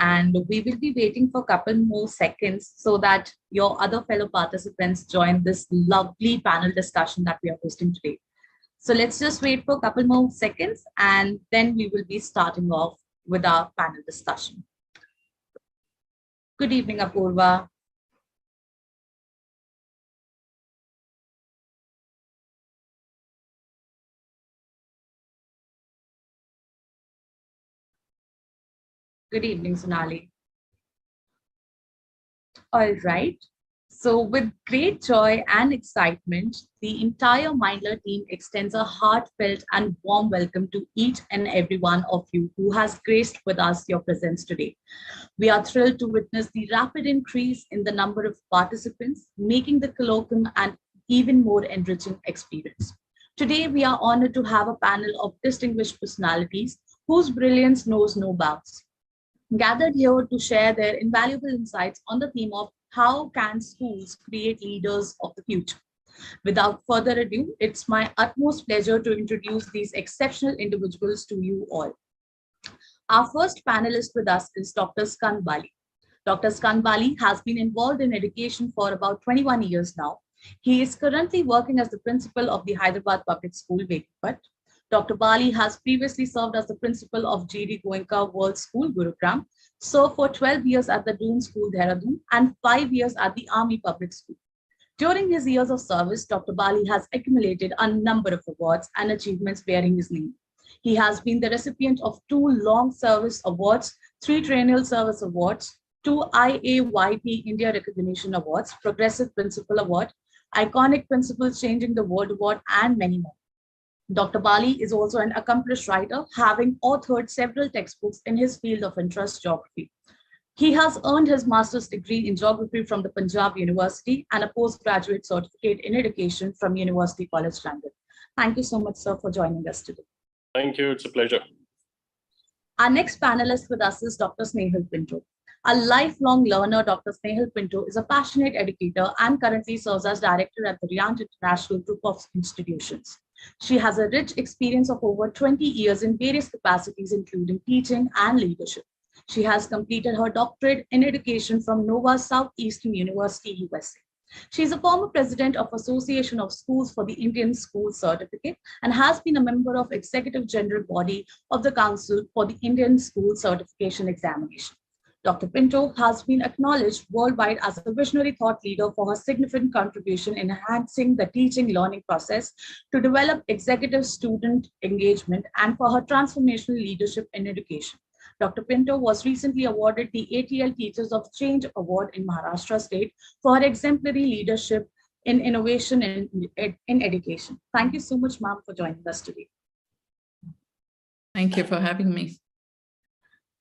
and we will be waiting for a couple more seconds so that your other fellow participants join this lovely panel discussion that we are hosting today. So let's just wait for a couple more seconds and then we will be starting off with our panel discussion. Good evening, Apurva. Good evening, Sonali. All right. So with great joy and excitement, the entire Mindler team extends a heartfelt and warm welcome to each and every one of you who has graced with us your presence today. We are thrilled to witness the rapid increase in the number of participants, making the colloquium an even more enriching experience. Today, we are honored to have a panel of distinguished personalities whose brilliance knows no bounds, gathered here to share their invaluable insights on the theme of how can schools create leaders of the future. Without further ado, it's my utmost pleasure to introduce these exceptional individuals to you all. Our first panelist with us is Dr. Skand Bali. Dr. Skand Bali has been involved in education for about 21 years now. He is currently working as the principal of the Hyderabad Public School, Vekipat. Dr. Bali has previously served as the principal of G.D. Goenka World School, Gurugram, served for 12 years at the Doon School, Dehradun, and 5 years at the Army Public School. During his years of service, Dr. Bali has accumulated a number of awards and achievements bearing his name. He has been the recipient of 2 Long Service Awards, 3 Triennial Service Awards, 2 IAYP India Recognition Awards, Progressive Principal Award, Iconic Principles Changing the World Award, and many more. Dr. Bali is also an accomplished writer, having authored several textbooks in his field of interest, geography. He has earned his master's degree in geography from the Punjab University and a postgraduate certificate in education from University College London. Thank you so much, sir, for joining us today. Thank you. It's a pleasure. Our next panelist with us is Dr. Snehal Pinto. A lifelong learner, Dr. Snehal Pinto is a passionate educator and currently serves as director at the Riyadh International Group of Institutions. She has a rich experience of over 20 years in various capacities, including teaching and leadership. She has completed her doctorate in education from Nova Southeastern University, USA. She is a former president of Association of Schools for the Indian School Certificate and has been a member of Executive General Body of the Council for the Indian School Certification Examination. Dr. Pinto has been acknowledged worldwide as a visionary thought leader for her significant contribution in enhancing the teaching learning process to develop executive student engagement and for her transformational leadership in education. Dr. Pinto was recently awarded the ATL Teachers of Change Award in Maharashtra State for her exemplary leadership in innovation in education. Thank you so much, ma'am, for joining us today. Thank you for having me.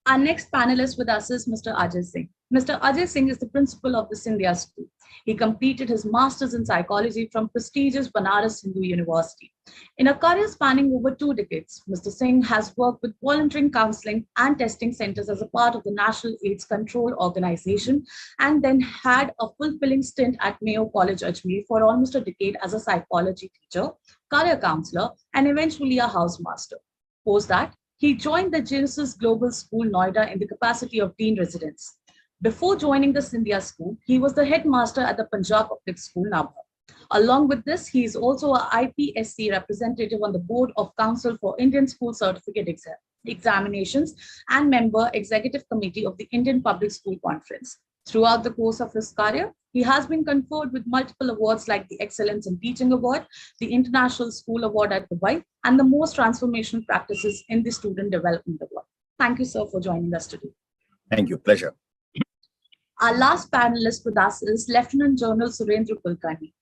Our next panelist with us is Mr. Ajay Singh. Mr. Ajay Singh is the principal of the Scindia School. He completed his master's in psychology from prestigious Banaras Hindu University. In a career spanning over 2 decades, Mr. Singh has worked with volunteering, counseling, and testing centers as a part of the National AIDS Control Organization, and then had a fulfilling stint at Mayo College, Ajmer for almost a decade as a psychology teacher, career counselor, and eventually a housemaster. Post that, he joined the Genesis Global School, Noida, in the capacity of Dean Residence. Before joining the Scindia School, he was the headmaster at the Punjab Public School, Nabha. Along with this, he is also an IPSC representative on the Board of Council for Indian School Certificate Examinations and member Executive Committee of the Indian Public School Conference. Throughout the course of his career, he has been conferred with multiple awards like the Excellence in Teaching Award, the International School Award at Dubai, and the Most Transformational Practices in the Student Development Award. Thank you, sir, for joining us today. Thank you. Pleasure. Our last panelist with us is Lieutenant General Surendra Kulkarni.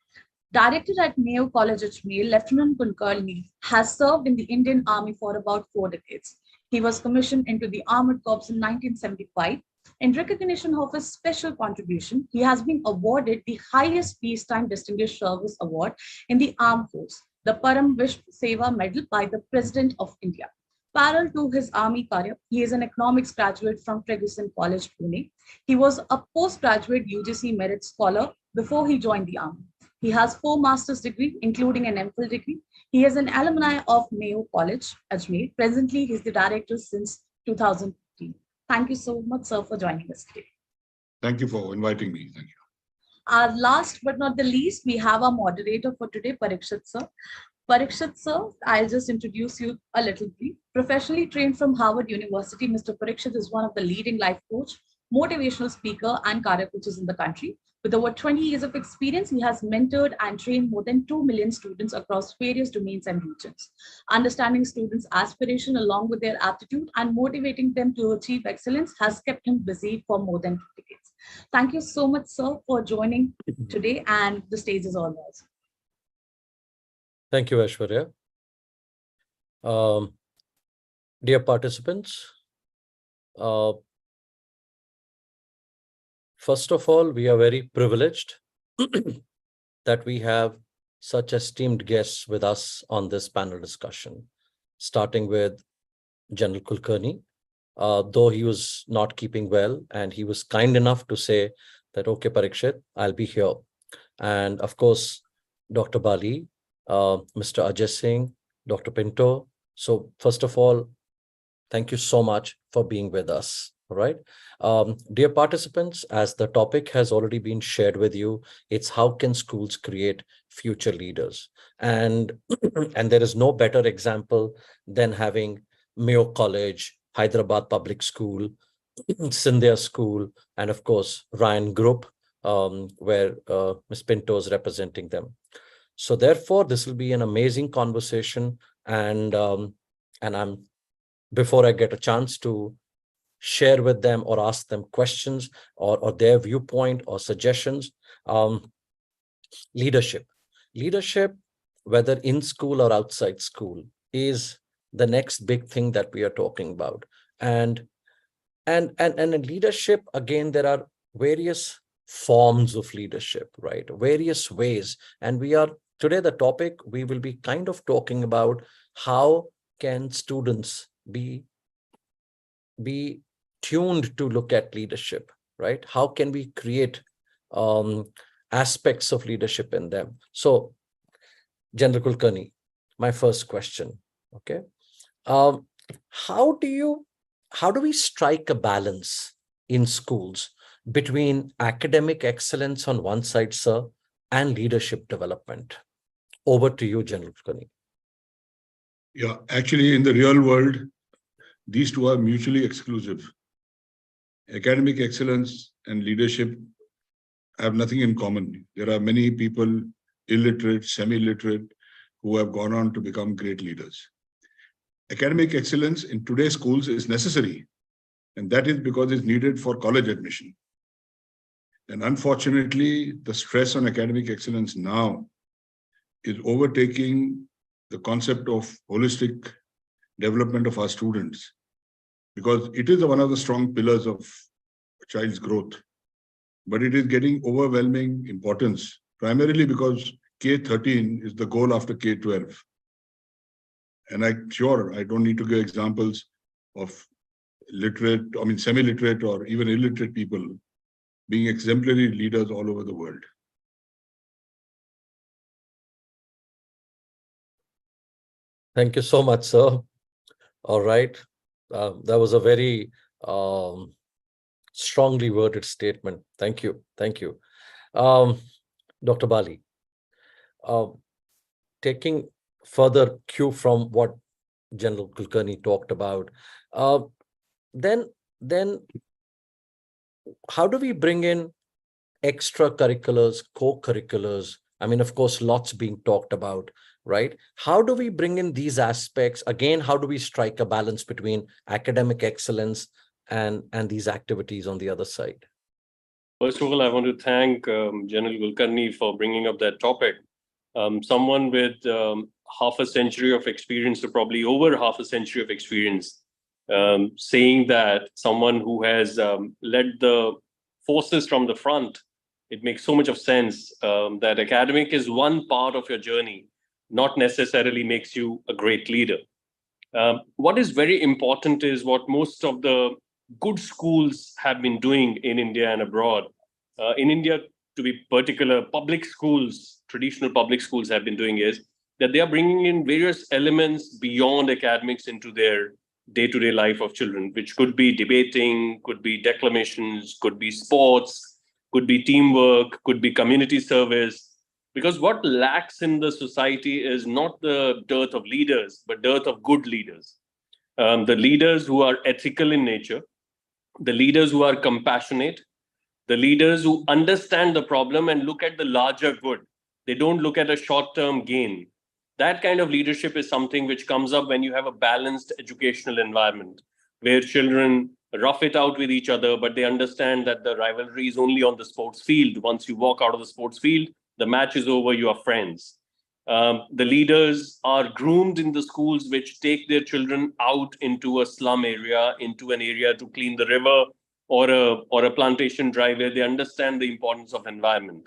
Director at Mayo College, Ajmer, Lieutenant Kulkarni has served in the Indian Army for about 4 decades. He was commissioned into the Armored Corps in 1975. In recognition of his special contribution, he has been awarded the highest peacetime distinguished service award in the armed force, the Param Vishwa Seva Medal by the President of India. Parallel to his army career, he is an economics graduate from Ferguson College, Pune. He was a postgraduate UGC Merit Scholar before he joined the army. He has 4 master's degrees, including an MPhil degree. He is an alumni of Mayo College, Ajmer. Presently, he is the director since 2015. Thank you so much, sir, for joining us today. Thank you for inviting me. Thank you. Last but not the least, we have our moderator for today, Parikshit sir. Parikshit sir, I'll just introduce you a little brief. Professionally trained from Harvard University, Mr. Parikshit is one of the leading life coach, motivational speaker, and career coaches in the country. With over 20 years of experience, he has mentored and trained more than 2 million students across various domains and regions. Understanding students' aspiration along with their aptitude and motivating them to achieve excellence has kept him busy for more than 2 decades. Thank you so much, sir, for joining today, and the stage is all yours. Thank you, Aishwarya. Dear participants, first of all, we are very privileged that we have such esteemed guests with us on this panel discussion, starting with General Kulkarni. Though he was not keeping well, and he was kind enough to say that, okay, Parikshit, I'll be here. And of course, Dr. Bali, Mr. Ajay Singh, Dr. Pinto. So first of all, thank you so much for being with us. All right. Dear participants, as the topic has already been shared with you, it's how can schools create future leaders? And, and there is no better example than having Mayo College, Hyderabad Public School, Sindhya School, and of course, Ryan Group, where Ms. Pinto is representing them. So therefore, this will be an amazing conversation. And I'm, before I get a chance to share with them or ask them questions or their viewpoint or suggestions, leadership, whether in school or outside school, is the next big thing that we are talking about. And in leadership, again, there are various forms of leadership, right? Various ways. And we are today, the topic we will be kind of talking about, how can students be tuned to look at leadership, right? How can we create aspects of leadership in them? So, General Kulkarni, my first question, okay? How do we strike a balance in schools between academic excellence on one side, sir, and leadership development? Over to you, General Kulkarni. Yeah, actually, in the real world, these two are mutually exclusive. Academic excellence and leadership have nothing in common. There are many people, illiterate, semi-literate, who have gone on to become great leaders. Academic excellence in today's schools is necessary, and that is because it's needed for college admission. And unfortunately, the stress on academic excellence now is overtaking the concept of holistic development of our students, because it is one of the strong pillars of a child's growth. But it is getting overwhelming importance, primarily because K-13 is the goal after K-12. And I'm sure I don't need to give examples of semi-literate or even illiterate people being exemplary leaders all over the world. Thank you so much, sir. All right. That was a very strongly worded statement. Thank you. Thank you. Dr. Bali, taking further cue from what General Kulkarni talked about, then how do we bring in extracurriculars, co-curriculars? I mean, of course, lots being talked about, right? How do we bring in these aspects? Again, how do we strike a balance between academic excellence and these activities on the other side? First of all, I want to thank General Kulkarni for bringing up that topic. Someone with half a century of experience, or probably over half a century of experience, saying that someone who has led the forces from the front, it makes so much of sense that academic is one part of your journey, not necessarily makes you a great leader. What is very important is what most of the good schools have been doing in India and abroad. In India, to be particular, public schools, traditional public schools have been doing is that they are bringing in various elements beyond academics into their day-to-day life of children, which could be debating, could be declamations, could be sports, could be teamwork, could be community service. Because what lacks in the society is not the dearth of leaders, but dearth of good leaders. The leaders who are ethical in nature, the leaders who are compassionate, the leaders who understand the problem and look at the larger good. They don't look at a short-term gain. That kind of leadership is something which comes up when you have a balanced educational environment where children rough it out with each other, but they understand that the rivalry is only on the sports field. Once you walk out of the sports field, the match is over, you are friends. The leaders are groomed in the schools which take their children out into a slum area, into an area to clean the river, or a plantation drive where they understand the importance of environment.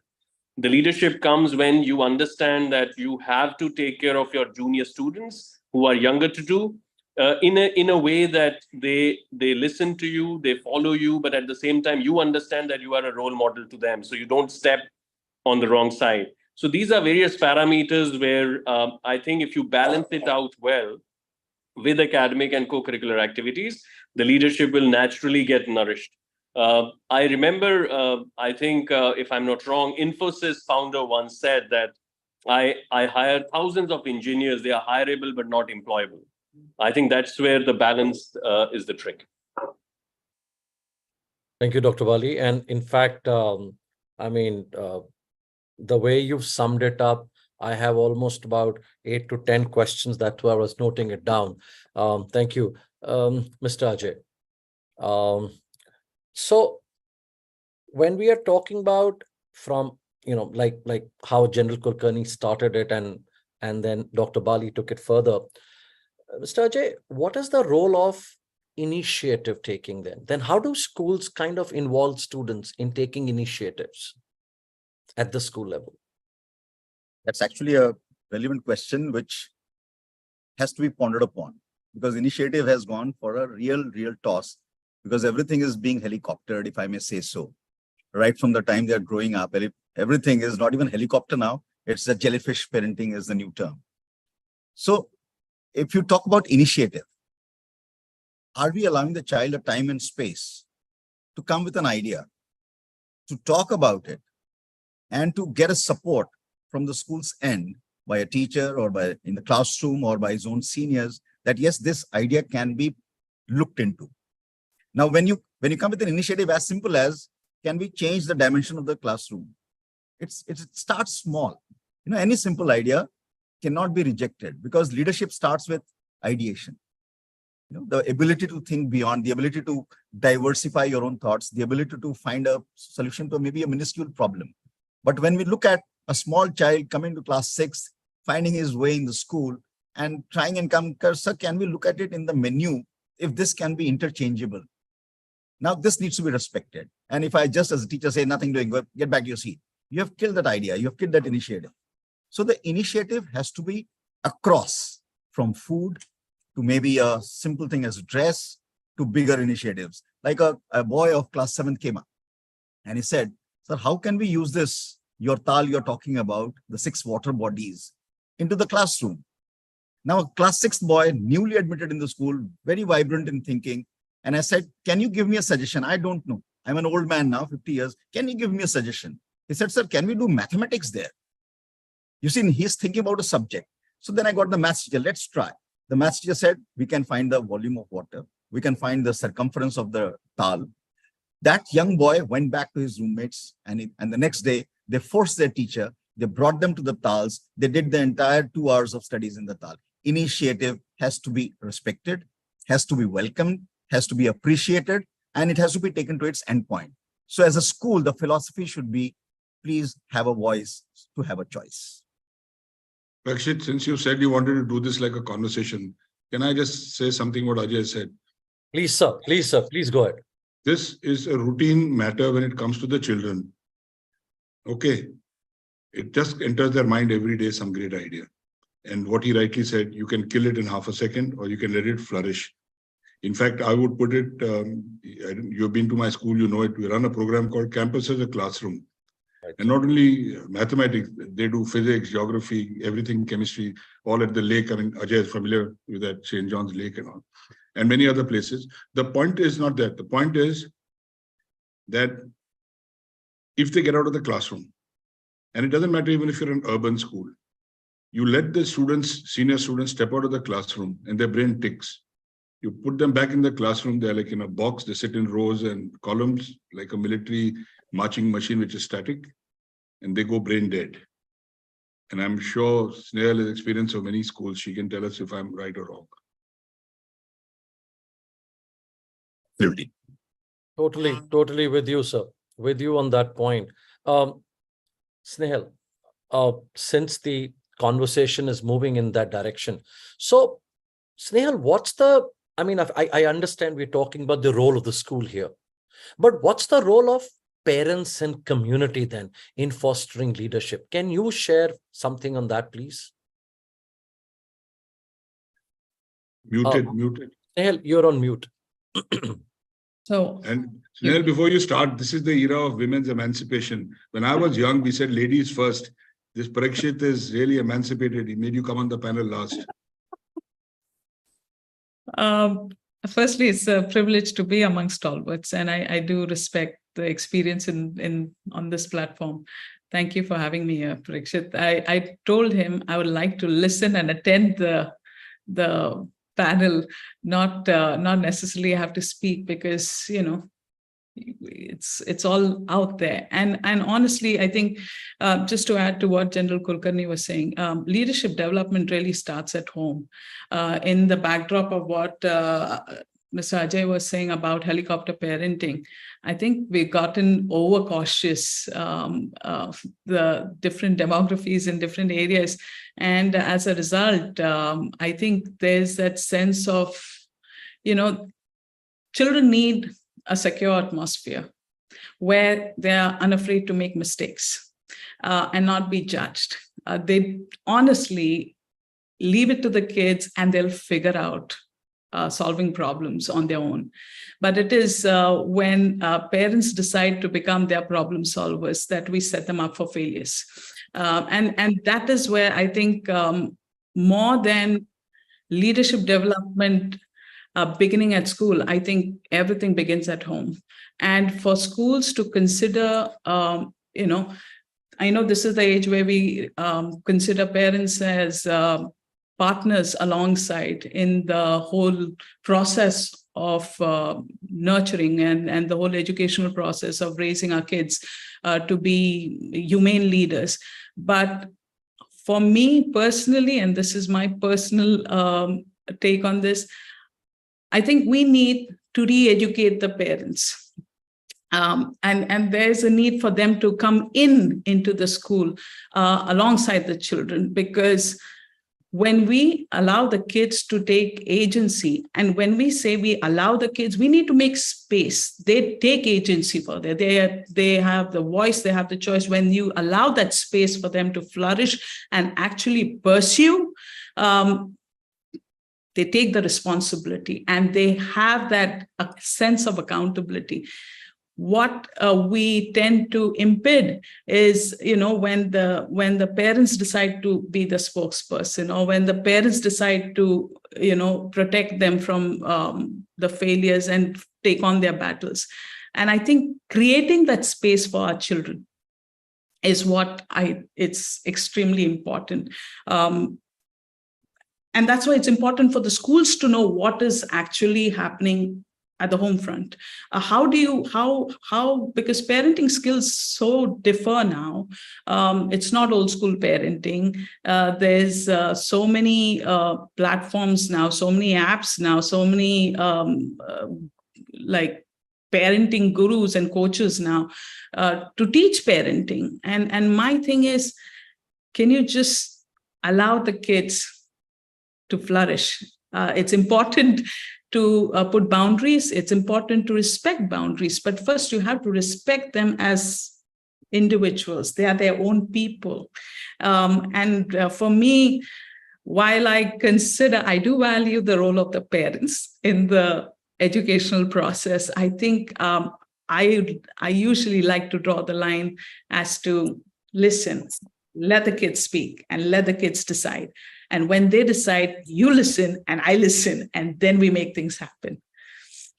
The leadership comes when you understand that you have to take care of your junior students who are younger to do, in a way that they listen to you, they follow you, but at the same time you understand that you are a role model to them, so you don't step on the wrong side. So these are various parameters where I think if you balance it out well with academic and co-curricular activities, the leadership will naturally get nourished. I remember, I think, if I'm not wrong, Infosys founder once said that I hire thousands of engineers, they are hireable but not employable. I think that's where the balance is the trick. Thank you, Dr. Bali. And in fact, I mean, the way you've summed it up, I have almost about 8 to 10 questions. That's why I was noting it down. Thank you, Mr. Ajay. So when we are talking about from, like how General Kulkarni started it and then Dr. Bali took it further, Mr. Ajay, what is the role of initiative taking then? Then how do schools kind of involve students in taking initiatives at the school level? That's actually a relevant question which has to be pondered upon, because initiative has gone for a real toss, because everything is being helicoptered, if I may say so. Right from the time they're growing up, everything is not even helicopter now, it's the jellyfish parenting is the new term. So if you talk about initiative, are we allowing the child a time and space to come with an idea, to talk about it, and to get a support from the school's end by a teacher or by in the classroom or by his own seniors that yes, this idea can be looked into. Now, when you come with an initiative as simple as, can we change the dimension of the classroom? It starts small. Any simple idea cannot be rejected, because leadership starts with ideation. The ability to think beyond, the ability to diversify your own thoughts, the ability to find a solution to maybe a minuscule problem. But when we look at a small child coming to class 6, finding his way in the school and trying and come, sir, can we look at it in the menu if this can be interchangeable? Now, this needs to be respected. And if I just as a teacher say nothing doing, get back to your seat, you have killed that idea, you have killed that initiative. So the initiative has to be across, from food to maybe a simple thing as dress to bigger initiatives. Like a boy of class 7 came up and he said, sir, how can we use this, your tal you're talking about, the 6 water bodies, into the classroom? Now, a class 6th boy, newly admitted in the school, very vibrant in thinking. And I said, can you give me a suggestion? I don't know. I'm an old man now, 50 years. Can you give me a suggestion? He said, sir, can we do mathematics there? You see, he's thinking about a subject. So then I got the maths teacher, let's try. The maths teacher said, we can find the volume of water. We can find the circumference of the tal. That young boy went back to his roommates, and the next day, they forced their teacher. They brought them to the tals. They did the entire 2 hours of studies in the tal. Initiative has to be respected, has to be welcomed, has to be appreciated, and it has to be taken to its endpoint. So as a school, the philosophy should be, please have a voice to have a choice. Rakshit, since you said you wanted to do this like a conversation, can I just say something what Ajay said? Please, sir. Please, sir. Please go ahead. This is a routine matter when it comes to the children. Okay. It just enters their mind every day, some great idea. And what he rightly said, you can kill it in half a second or you can let it flourish. In fact, I would put it, you've been to my school, you know it, we run a program called Campus as a Classroom. Right. And not only mathematics, they do physics, geography, everything, chemistry, all at the lake. I mean, Ajay is familiar with that St. John's Lake and all. and many other places. The point is not that. The point is that if they get out of the classroom, and it doesn't matter even if you're in an urban school, you let the students, senior students, step out of the classroom and their brain ticks. You put them back in the classroom, they're like in a box, they sit in rows and columns, like a military marching machine, which is static, and they go brain dead. And I'm sure Snehal has experience of many schools. She can tell us if I'm right or wrong. Totally with you, sir. With you on that point. Snehal, since the conversation is moving in that direction. So, Snehal, what's the, I mean, I understand we're talking about the role of the school here, but what's the role of parents and community then in fostering leadership? Can you share something on that, please? Muted. Snehal, you're on mute. And Snehal, before you start, this is the era of women's emancipation. When I was young, we said ladies first. This Parikshit is really emancipated. He made you come on the panel last. Firstly, it's a privilege to be among stalwarts, and I do respect the experience on this platform. Thank you for having me here, Parikshit. I told him I would like to listen and attend the panel, not necessarily have to speak, because it's all out there. And honestly, I think just to add to what General Kulkarni was saying, leadership development really starts at home. In the backdrop of what Mr. Ajay was saying about helicopter parenting, I think we've gotten overcautious of the different demographies in different areas. And as a result, I think there's that sense of, children need a secure atmosphere where they are unafraid to make mistakes and not be judged. They honestly leave it to the kids and they'll figure out solving problems on their own. But it is when parents decide to become their problem solvers that we set them up for failures. And that is where I think more than leadership development beginning at school, I think everything begins at home. And for schools to consider, I know this is the age where we consider parents as partners alongside in the whole process of nurturing and the whole educational process of raising our kids to be humane leaders. But for me personally, and this is my personal take on this, I think we need to re-educate the parents. And there's a need for them to come into the school alongside the children, because when we allow the kids to take agency, and when we say we allow the kids, we need to make space. They take agency for that. They have the voice, they have the choice. When you allow that space for them to flourish and actually pursue, they take the responsibility and they have that sense of accountability. What we tend to impede is, when the parents decide to be the spokesperson, or when the parents decide to, protect them from the failures and take on their battles. And I think creating that space for our children is it's extremely important. And that's why it's important for the schools to know what is actually happening at the home front. Because parenting skills so differ now. It's not old school parenting. There's so many platforms now, so many apps now, so many like parenting gurus and coaches now to teach parenting. And my thing is, can you just allow the kids to flourish? It's important to put boundaries. It's important to respect boundaries. But first, you have to respect them as individuals. They are their own people. And for me, while I do value the role of the parents in the educational process, I think I usually like to draw the line as to listen. let the kids speak and let the kids decide. And when they decide, you listen and I listen, and then we make things happen.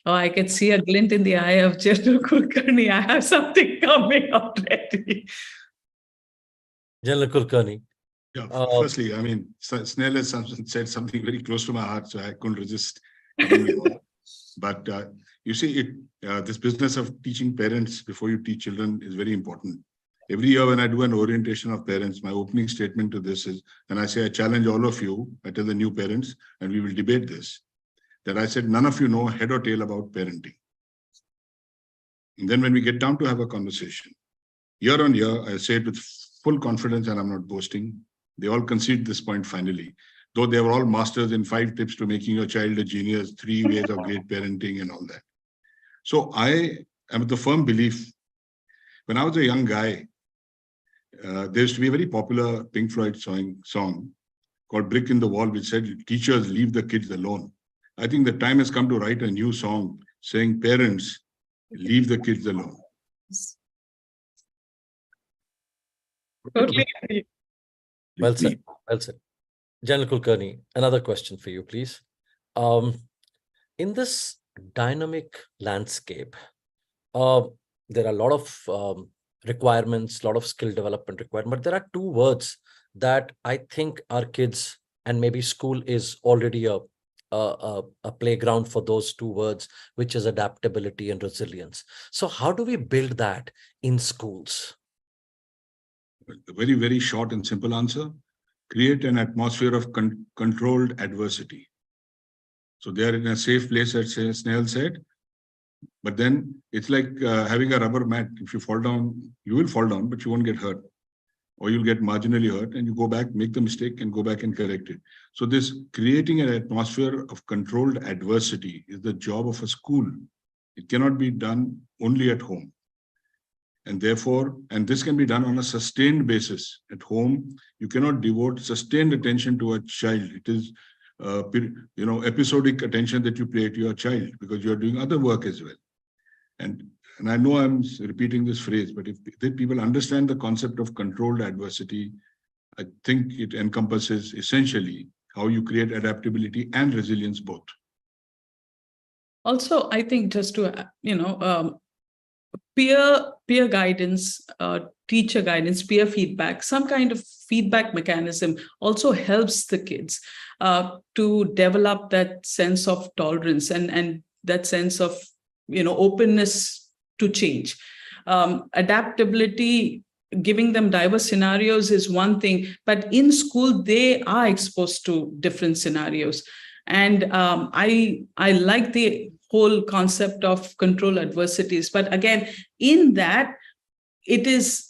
Oh, I can see a glint in the eye of General Kulkarni. I have something coming already. General Kulkarni. Yeah, firstly, I mean, Snell has said something very close to my heart, so I couldn't resist. But you see, this business of teaching parents before you teach children is very important. Every year when I do an orientation of parents, my opening statement to this is, and I say, I challenge all of you, I tell the new parents, and we will debate this, that I said, none of you know head or tail about parenting. And then when we get down to have a conversation, year on year, I say it with full confidence, and I'm not boasting. They all concede this point finally, though they were all masters in 5 tips to making your child a genius, 3 ways of great parenting and all that. So I am of the firm belief, when I was a young guy, there used to be a very popular Pink Floyd song called Brick in the Wall, which said, teachers, leave the kids alone. I think the time has come to write a new song saying, parents, leave the kids alone. Totally agree. Well said. Well said. General Kulkarni, another question for you, please. In this dynamic landscape, there are a lot of requirements, a lot of skill development required, but there are 2 words that I think our kids, and maybe school is already a playground for those 2 words, which is adaptability and resilience. So how do we build that in schools? A very, very short and simple answer: create an atmosphere of controlled adversity. So they are in a safe place, as Snell said, but then it's like having a rubber mat. If you fall down, you will fall down, but you won't get hurt, or you'll get marginally hurt, and you go back, make the mistake, and go back and correct it. So this creating an atmosphere of controlled adversity is the job of a school. It cannot be done only at home. And therefore, and this can be done on a sustained basis. At home, you cannot devote sustained attention to a child. It is, episodic attention that you pay to your child because you are doing other work as well. And I know I'm repeating this phrase, but if people understand the concept of controlled adversity, I think it encompasses essentially how you create adaptability and resilience both. Also, I think just to, peer guidance, teacher guidance, peer feedback, some kind of feedback mechanism also helps the kids to develop that sense of tolerance and that sense of, openness to change. Adaptability, giving them diverse scenarios is one thing, but in school, they are exposed to different scenarios. And I like the whole concept of control adversities. But again, in that, it is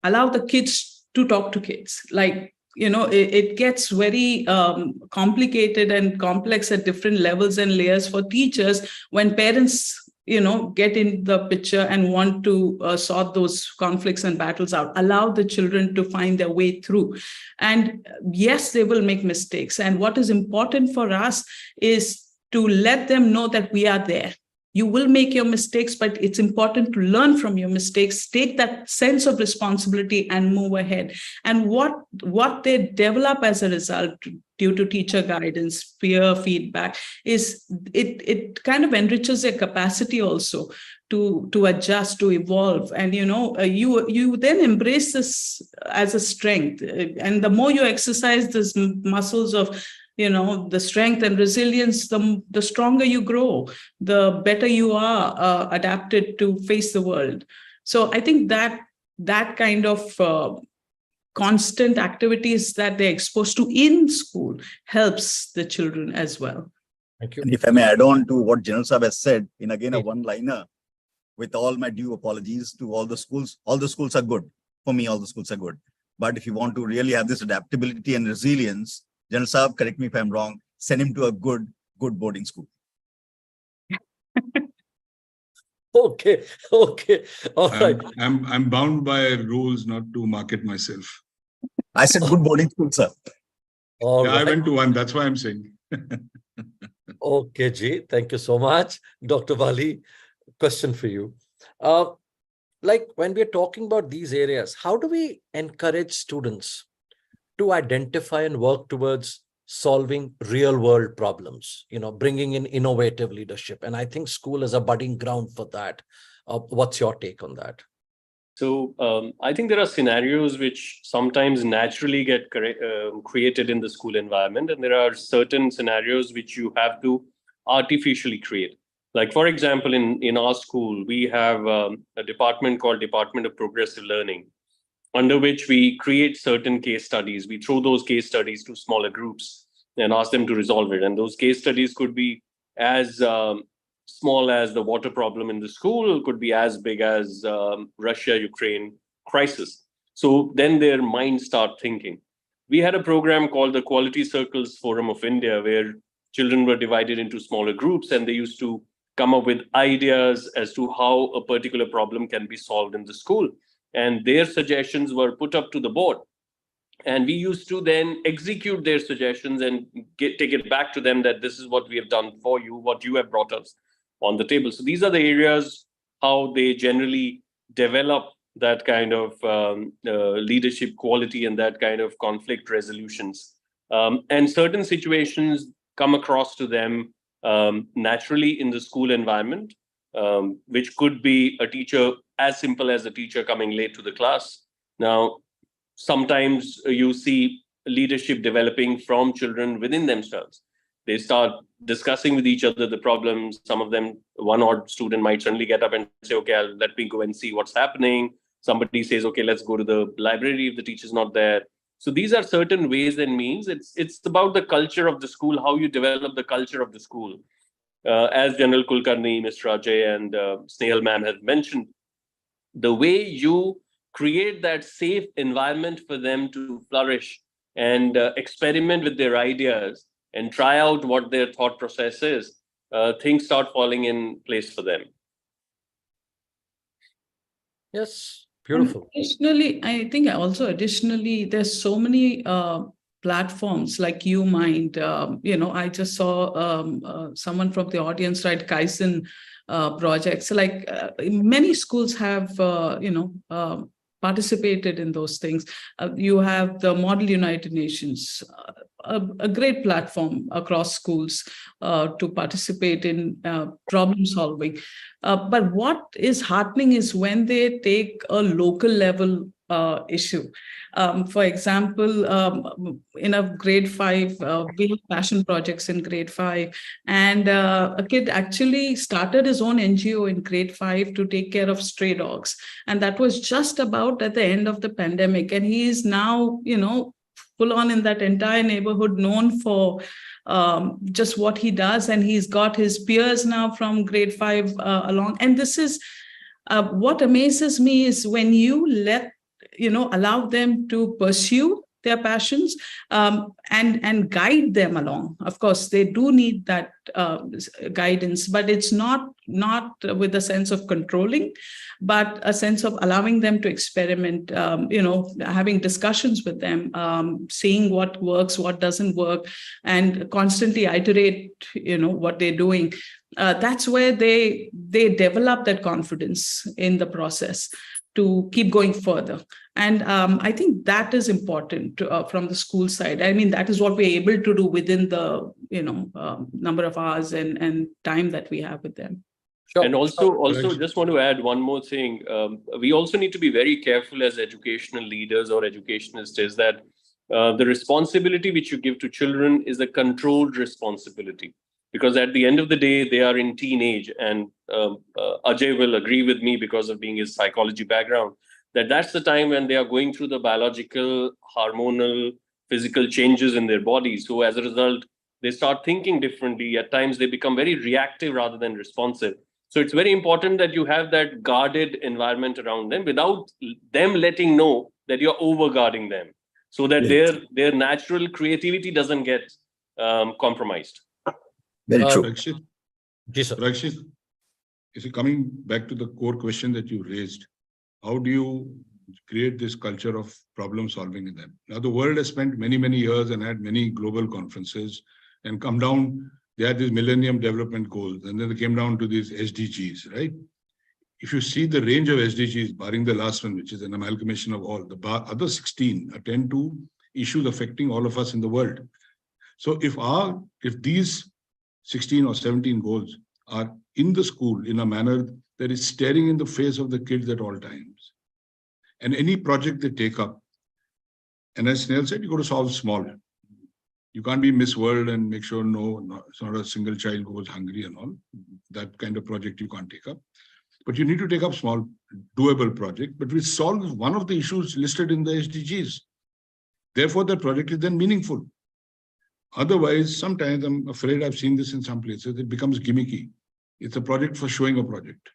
allow the kids to talk to kids. Like, it gets very complicated and complex at different levels and layers for teachers when parents get in the picture and want to sort those conflicts and battles out. Allow the children to find their way through. And yes, they will make mistakes. And what is important for us is to let them know that we are there. You will make your mistakes, but it's important to learn from your mistakes, take that sense of responsibility and move ahead. And what they develop as a result due to teacher guidance, peer feedback, is it kind of enriches their capacity also to adjust, to evolve. And, you then embrace this as a strength. And the more you exercise these muscles of the strength and resilience, the stronger you grow, the better you are adapted to face the world. So I think that kind of constant activities that they're exposed to in school helps the children as well. Thank you. And if I may add on to what General Saab has said, in again a one-liner, with all my due apologies to all the schools are good. For me, all the schools are good. But if you want to really have this adaptability and resilience, General Saab, correct me if I'm wrong, send him to a good boarding school. Okay. All right. I'm bound by rules not to market myself. I said good boarding school, sir. All right. I went to one. That's why I'm saying. Okay, Ji. Thank you so much. Dr. Bali, question for you. like when we're talking about these areas, how do we encourage students to identify and work towards solving real world problems, bringing in innovative leadership? And I think school is a budding ground for that. What's your take on that? So I think there are scenarios which sometimes naturally get created in the school environment, and there are certain scenarios which you have to artificially create. Like, for example, in our school, we have a department called Department of Progressive Learning, under which we create certain case studies. We throw those case studies to smaller groups and ask them to resolve it. And those case studies could be as small as the water problem in the school, could be as big as Russia-Ukraine crisis. So then their minds start thinking. We had a program called the Quality Circles Forum of India, where children were divided into smaller groups, and they used to come up with ideas as to how a particular problem can be solved in the school. And their suggestions were put up to the board. And we used to then execute their suggestions and take it back to them that this is what we have done for you, what you have brought us on the table. So these are the areas how they generally develop that kind of leadership quality and that kind of conflict resolutions. And certain situations come across to them naturally in the school environment, which could be a teacher, as simple as a teacher coming late to the class. Now, sometimes you see leadership developing from children within themselves. They start discussing with each other the problems. Some of them, one odd student might suddenly get up and say, okay, let me go and see what's happening. Somebody says, okay, let's go to the library if the teacher's not there. So these are certain ways and means. It's about the culture of the school, how you develop the culture of the school. As General Kulkarni, Mr. Ajay, and Snehal ma'am have mentioned, the way you create that safe environment for them to flourish and experiment with their ideas and try out what their thought process is, things start falling in place for them. Yes, beautiful. Additionally, I think additionally, there's so many platforms like YouMind. I just saw someone from the audience write Kaizen projects. Like many schools have, participated in those things. You have the Model United Nations, a great platform across schools to participate in problem solving. But what is heartening is when they take a local level issue. For example, in a grade 5, we have passion projects in grade 5, and a kid actually started his own NGO in grade 5 to take care of stray dogs. And that was just about at the end of the pandemic. And he is now, full on in that entire neighborhood, known for just what he does. And he's got his peers now from grade 5 along. And this is what amazes me is when you allow them to pursue their passions and guide them along. Of course, they do need that guidance, but it's not with a sense of controlling, but a sense of allowing them to experiment, having discussions with them, seeing what works, what doesn't work, and constantly iterate, what they're doing. That's where they develop that confidence in the process to keep going further. And I think that is important from the school side. I mean, that is what we're able to do within the, number of hours and time that we have with them. Sure. And also just want to add one more thing. We also need to be very careful as educational leaders or educationists is that the responsibility which you give to children is a controlled responsibility. Because at the end of the day, they are in teenage, and Ajay will agree with me because of being his psychology background, that's the time when they are going through the biological, hormonal, physical changes in their bodies. So as a result, they start thinking differently. At times, they become very reactive rather than responsive. So it's very important that you have that guarded environment around them without them letting know that you're overguarding them, so that their natural creativity doesn't get compromised. Very true. Rakshit, coming back to the core question that you raised, how do you create this culture of problem solving in them? Now, the world has spent many, many years and had many global conferences and come down. They had these Millennium Development Goals, and then they came down to these SDGs, right? if you see the range of SDGs, barring the last one, which is an amalgamation of all, the other 16 attend to issues affecting all of us in the world. So if these 16 or 17 goals are in the school in a manner that is staring in the face of the kids at all times, and any project they take up, and as Snail said, you got to solve small. You can't be Miss World and make sure it's not a single child goes hungry and all. That kind of project you can't take up. But you need to take up small, doable project, but which solves one of the issues listed in the SDGs. Therefore, that project is then meaningful. Otherwise, sometimes I'm afraid I've seen this in some places, it becomes gimmicky. It's a project for showing a project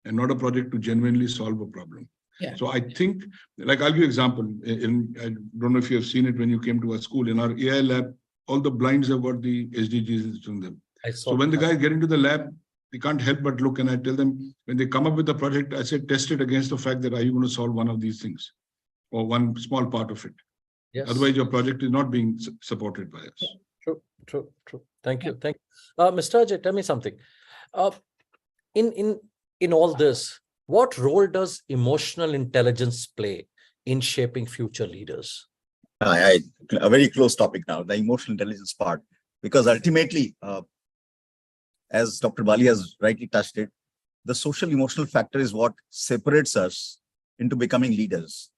and not a project to genuinely solve a problem. Yeah. So I think, like I'll give you an example. I don't know if you have seen it when you came to our school. In our AI lab, all the blinds have got the SDGs in them. So when the guys get into the lab, they can't help but look, and I tell them, when they come up with the project, I said, test it against the fact that are you going to solve one of these things or one small part of it? Yes. Otherwise, your project is not being supported by us. True. Thank you. Mr. Ajay, tell me something. In all this, what role does emotional intelligence play in shaping future leaders? A very close topic now, the emotional intelligence part, because ultimately, as Dr. Bali has rightly touched it, the social emotional factor is what separates us into becoming leaders.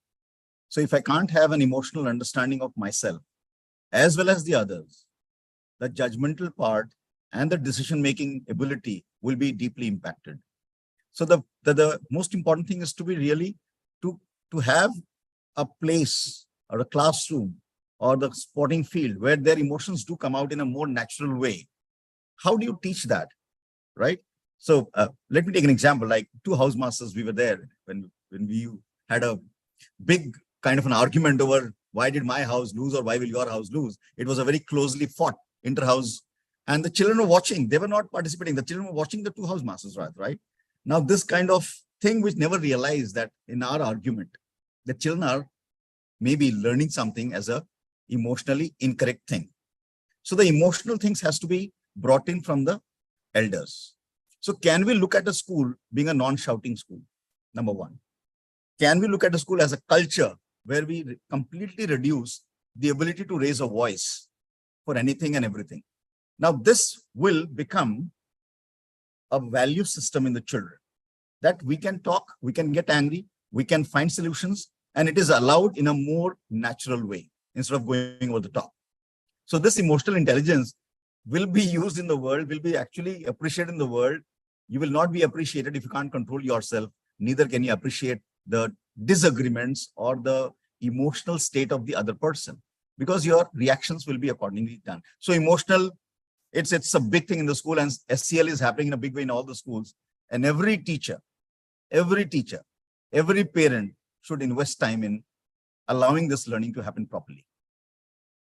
So if I can't have an emotional understanding of myself, as well as the others, the judgmental part and the decision-making ability will be deeply impacted. So the most important thing is to be really to have a place or a classroom or the sporting field where their emotions do come out in a more natural way. How do you teach that, right? So let me take an example, like two housemasters, we were there when we had a big kind of an argument over why did my house lose or why will your house lose? It was a very closely fought inter-house, and the children were watching. They were not participating. The children were watching the two housemasters, right? Now, this kind of thing which never realized that in our argument, the children are maybe learning something as a emotionally incorrect thing. So the emotional things has to be brought in from the elders. So can we look at a school being a non-shouting school? Number one. Can we look at a school as a culture where we completely reduce the ability to raise a voice for anything and everything? Now, this will become a value system in the children that we can talk, we can get angry, we can find solutions, and it is allowed in a more natural way instead of going over the top. So this emotional intelligence will be used in the world, will be actually appreciated in the world. You will not be appreciated if you can't control yourself. Neither can you appreciate the disagreements or the emotional state of the other person, because your reactions will be accordingly done. So emotional, it's a big thing in the school, and SCL is happening in a big way in all the schools. And every teacher, every parent should invest time in allowing this learning to happen properly.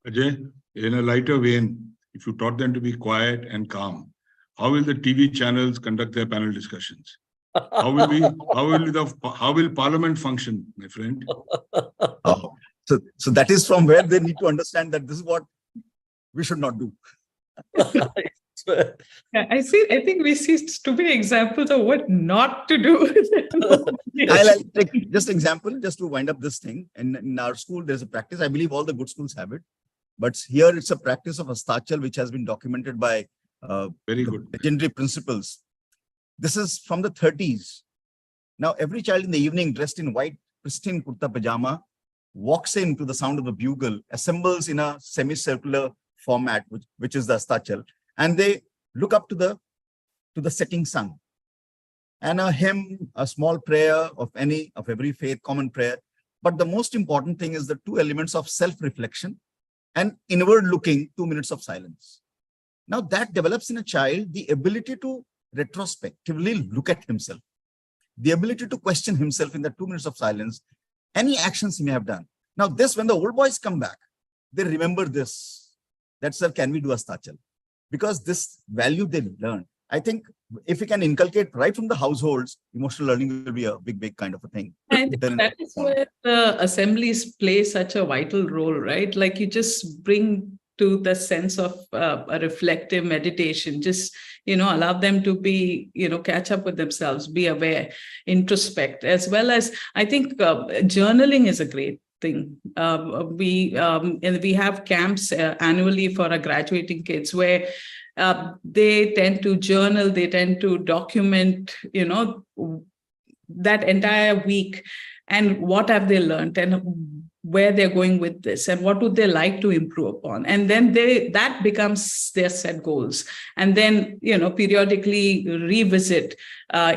Ajay, in a lighter vein, if you taught them to be quiet and calm, how will the TV channels conduct their panel discussions? How will Parliament function, my friend? Oh, so that is from where they need to understand that this is what we should not do. Yeah, I think we see stupid examples of what not to do. I'll take just an example, just to wind up this thing. And in our school, there's a practice. I believe all the good schools have it. But here it's a practice of Astachal, which has been documented by very good legendary principles. This is from the 30s. Now, every child in the evening dressed in white, pristine kurta pajama, walks in to the sound of the bugle, assembles in a semicircular format, which is the Astachal, and they look up to the setting sun. And a hymn, a small prayer of every faith, common prayer. But the most important thing is the two elements of self-reflection and inward looking, 2 minutes of silence. Now that develops in a child the ability to retrospectively look at himself, the ability to question himself in the 2 minutes of silence, any actions he may have done. Now this, when the old boys come back, they remember this, that, sir, can we do Astachal? Because this value they learn. I think if we can inculcate right from the households, emotional learning will be a big kind of a thing. And that is where the assemblies play such a vital role, right? Like you just bring to the sense of a reflective meditation. Just, allow them to be, catch up with themselves, be aware, introspect, as well as I think journaling is a great thing. We have camps annually for our graduating kids where they tend to journal, they tend to document, that entire week and what have they learned and where they're going with this and what would they like to improve upon, and then that becomes their set goals, and then periodically revisit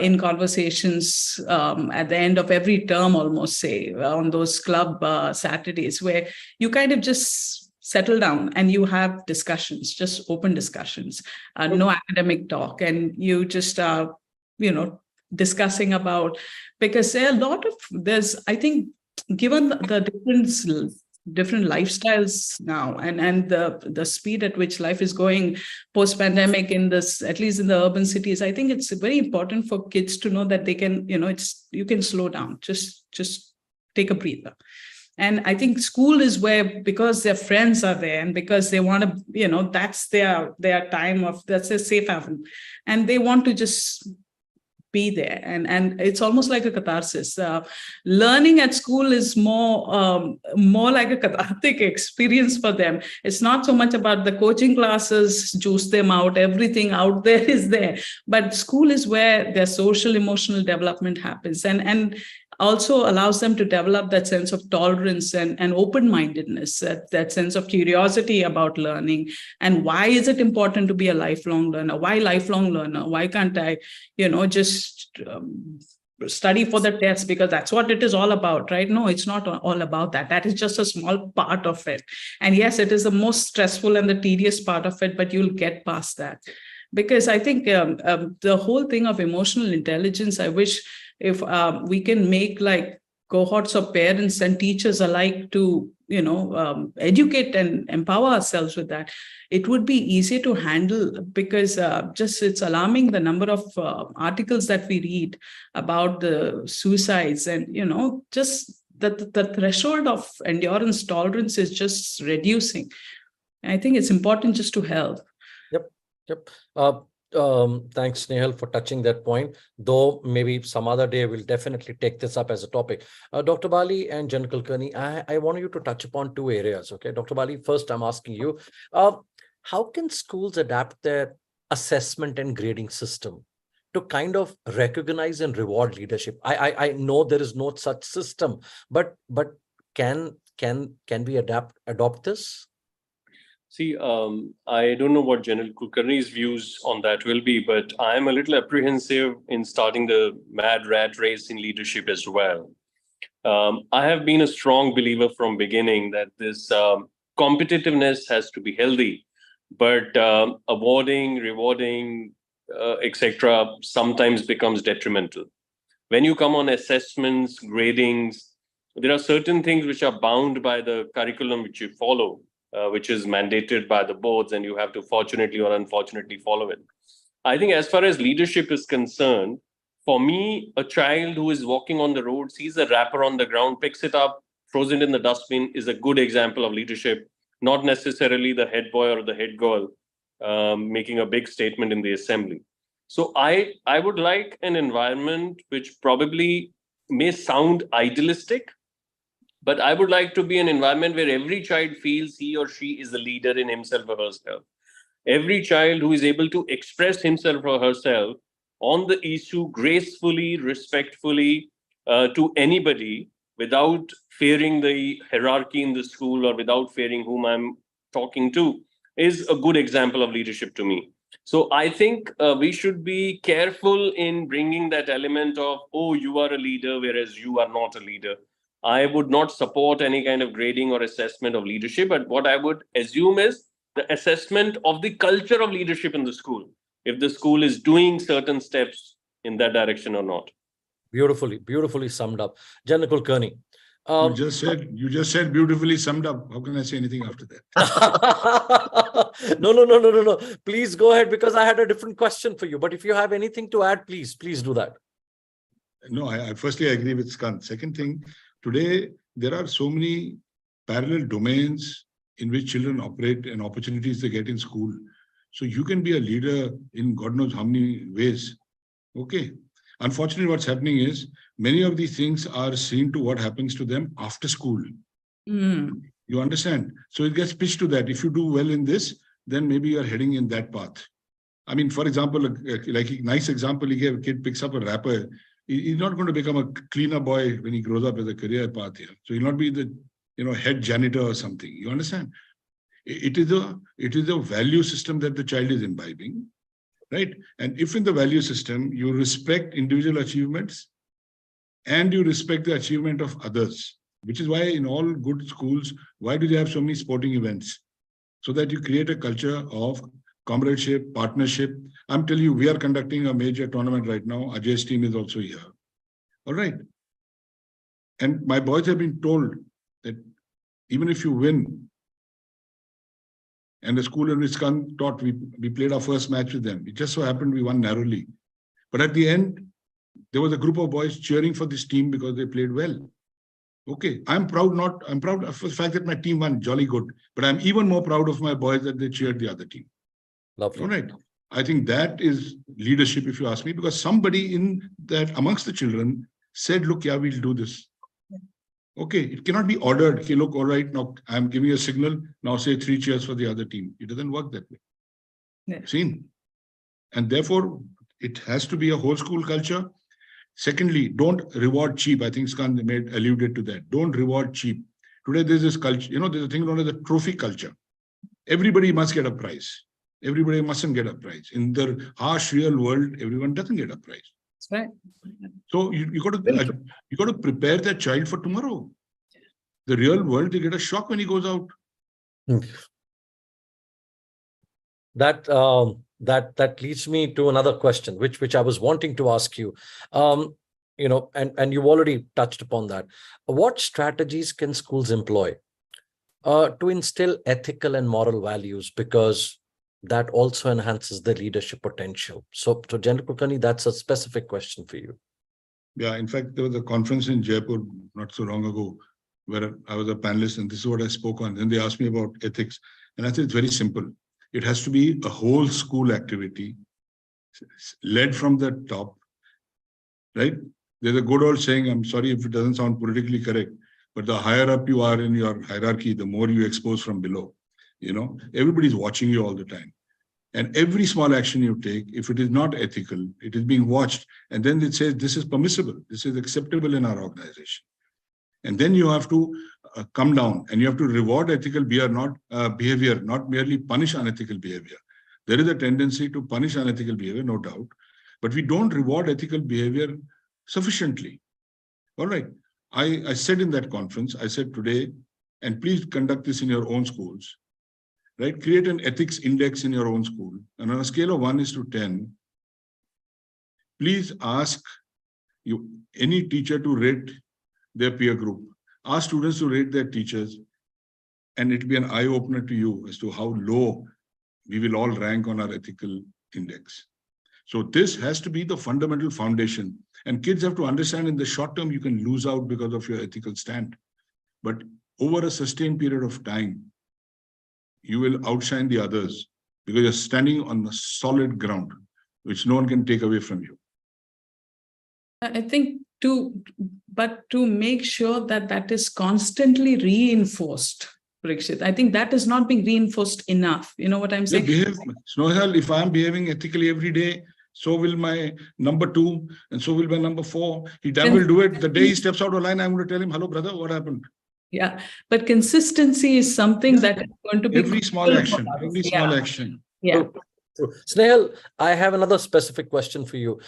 in conversations at the end of every term, almost say on those club Saturdays, where you kind of just settle down and you have discussions, just open discussions, no academic talk, and you just discussing about, because there are a lot of, I think, given the different lifestyles now and the speed at which life is going post pandemic in this, at least in the urban cities, I think it's very important for kids to know that they can, you can slow down, just take a breather. And I think school is where, because their friends are there and because they want to, that's their time that's their safe haven, and they want to just be there, and it's almost like a catharsis. Learning at school is more like a cathartic experience for them. It's not so much about the coaching classes, juice them out, everything out there is there, but school is where their social emotional development happens, and also allows them to develop that sense of tolerance and open-mindedness, that sense of curiosity about learning. And why is it important to be a lifelong learner? Why lifelong learner? Why can't I, just study for the test because that's what it is all about, right? No, it's not all about that. That is just a small part of it. And yes, it is the most stressful and the tedious part of it, but you'll get past that. Because I think the whole thing of emotional intelligence, I wish if we can make like cohorts of parents and teachers alike to, educate and empower ourselves with that, it would be easier to handle, because just it's alarming the number of articles that we read about the suicides, and, just the threshold of endurance tolerance is just reducing. And I think it's important just to help. Yep. Thanks, Nehal, for touching that point. Though maybe some other day we'll definitely take this up as a topic. Dr. Bali and General Kulkarni, I want you to touch upon two areas. Okay, Dr. Bali, first I'm asking you, how can schools adapt their assessment and grading system to kind of recognize and reward leadership? I know there is no such system, but can we adopt this? See, I don't know what General Kulkarni's views on that will be, but I'm a little apprehensive in starting the mad rat race in leadership as well. I have been a strong believer from beginning that this competitiveness has to be healthy, but awarding, rewarding, etc., sometimes becomes detrimental. When you come on assessments, gradings, there are certain things which are bound by the curriculum which you follow, which is mandated by the boards, and you have to fortunately or unfortunately follow it. I think as far as leadership is concerned, for me, a child who is walking on the road, sees a wrapper on the ground, picks it up, throws it in the dustbin, is a good example of leadership, not necessarily the head boy or the head girl making a big statement in the assembly. So I would like an environment which probably may sound idealistic, but I would like to be an environment where every child feels he or she is a leader in himself or herself. Every child who is able to express himself or herself on the issue gracefully, respectfully to anybody, without fearing the hierarchy in the school or without fearing whom I'm talking to, is a good example of leadership to me. So I think we should be careful in bringing that element of, oh, you are a leader, whereas you are not a leader. I would not support any kind of grading or assessment of leadership, but what I would assume is the assessment of the culture of leadership in the school, if the school is doing certain steps in that direction or not. Beautifully summed up. General Kulkarni. You just said beautifully summed up. How can I say anything after that? No. Please go ahead, because I had a different question for you. But if you have anything to add, please do that. No, I firstly agree with Skand. Second thing, today there are so many parallel domains in which children operate and opportunities they get in school. So you can be a leader in God knows how many ways. Okay. Unfortunately, what's happening is many of these things are seen to what happens to them after school. You understand? So it gets pitched to that. If you do well in this, then maybe you're heading in that path. I mean, for example, like a nice example he gave, a kid picks up a rapper. He's not going to become a cleaner boy when he grows up as a career path here. So he'll not be the head janitor or something. You understand? It is a value system that the child is imbibing, right? And if in the value system you respect individual achievements and you respect the achievement of others, which is why in all good schools, why do they have so many sporting events? So that you create a culture of comradeship, partnership. I'm telling you, we are conducting a major tournament right now. Ajay's team is also here. All right. And my boys have been told that even if you win, and the school in which Khan taught, we played our first match with them. It just so happened we won narrowly. But at the end, there was a group of boys cheering for this team because they played well. Okay, I'm proud of the fact that my team won, jolly good. But I'm even more proud of my boys that they cheered the other team. Lovely. All right. I think that is leadership, if you ask me, because somebody in that amongst the children said, look, yeah, we'll do this. Okay, it cannot be ordered. Okay, look, all right, now I'm giving you a signal. Now say 3 cheers for the other team. It doesn't work that way. Yeah. Seen? And therefore, it has to be a whole school culture. Secondly, don't reward cheap. I think Skan alluded to that. Don't reward cheap. Today, there's this culture, there's a thing known as the trophy culture. Everybody must get a prize. Everybody mustn't get a prize. In the harsh real world, everyone doesn't get a prize. That's right. So you got to prepare that child for tomorrow. The real world, they get a shock when he goes out. That leads me to another question, which I was wanting to ask you. And you've already touched upon that. What strategies can schools employ to instill ethical and moral values? Because that also enhances the leadership potential. So General Kulkarni, that's a specific question for you. Yeah, in fact, there was a conference in Jaipur not so long ago where I was a panelist, and this is what I spoke on. And they asked me about ethics. And I said, it's very simple. It has to be a whole school activity led from the top, right? There's a good old saying, I'm sorry if it doesn't sound politically correct, but the higher up you are in your hierarchy, the more you expose from below. Everybody's watching you all the time. And every small action you take, if it is not ethical, it is being watched. And then it says, this is permissible. This is acceptable in our organization. And then you have to come down and you have to reward ethical behavior, not merely punish unethical behavior. There is a tendency to punish unethical behavior, no doubt, but we don't reward ethical behavior sufficiently. All right. I said in that conference, I said today, and please conduct this in your own schools, right? Create an ethics index in your own school. And on a scale of 1 to 10, please ask any teacher to rate their peer group. Ask students to rate their teachers, and it'll be an eye-opener to you as to how low we will all rank on our ethical index. So this has to be the fundamental foundation. And kids have to understand in the short term, you can lose out because of your ethical stand. But over a sustained period of time, you will outshine the others because you're standing on a solid ground, which no one can take away from you. I think to make sure that is constantly reinforced, Parikshit, I think that is not being reinforced enough. You know what I'm saying? Snohal, if I'm behaving ethically every day, so will my number 2 and so will my number 4. He damn will do it. The day he steps out of line, I'm going to tell him, hello, brother, what happened? Yeah, but consistency is something that is going to be every small action. Yeah. True. Snehal, I have another specific question for you.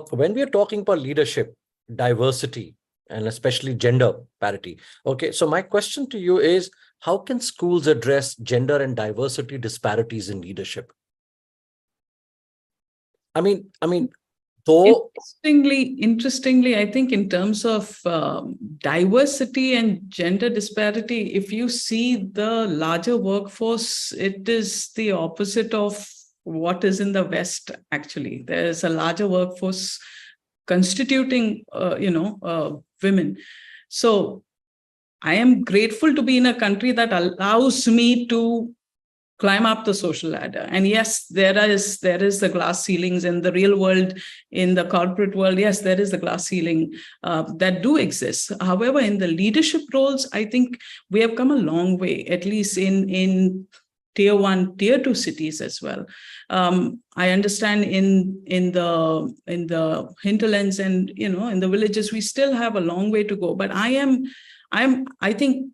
When we are talking about leadership, diversity, and especially gender parity. Okay, so my question to you is, how can schools address gender and diversity disparities in leadership? I mean, though interestingly, I think in terms of diversity and gender disparity, if you see the larger workforce, it is the opposite of what is in the West. Actually, there is a larger workforce constituting, women. So I am grateful to be in a country that allows me to climb up the social ladder. And yes, there is the glass ceilings in the real world, in the corporate world. Yes, there is the glass ceiling that do exist. However, in the leadership roles, I think we have come a long way, at least in tier 1, tier 2 cities as well. I understand in the hinterlands and in the villages, we still have a long way to go. But I think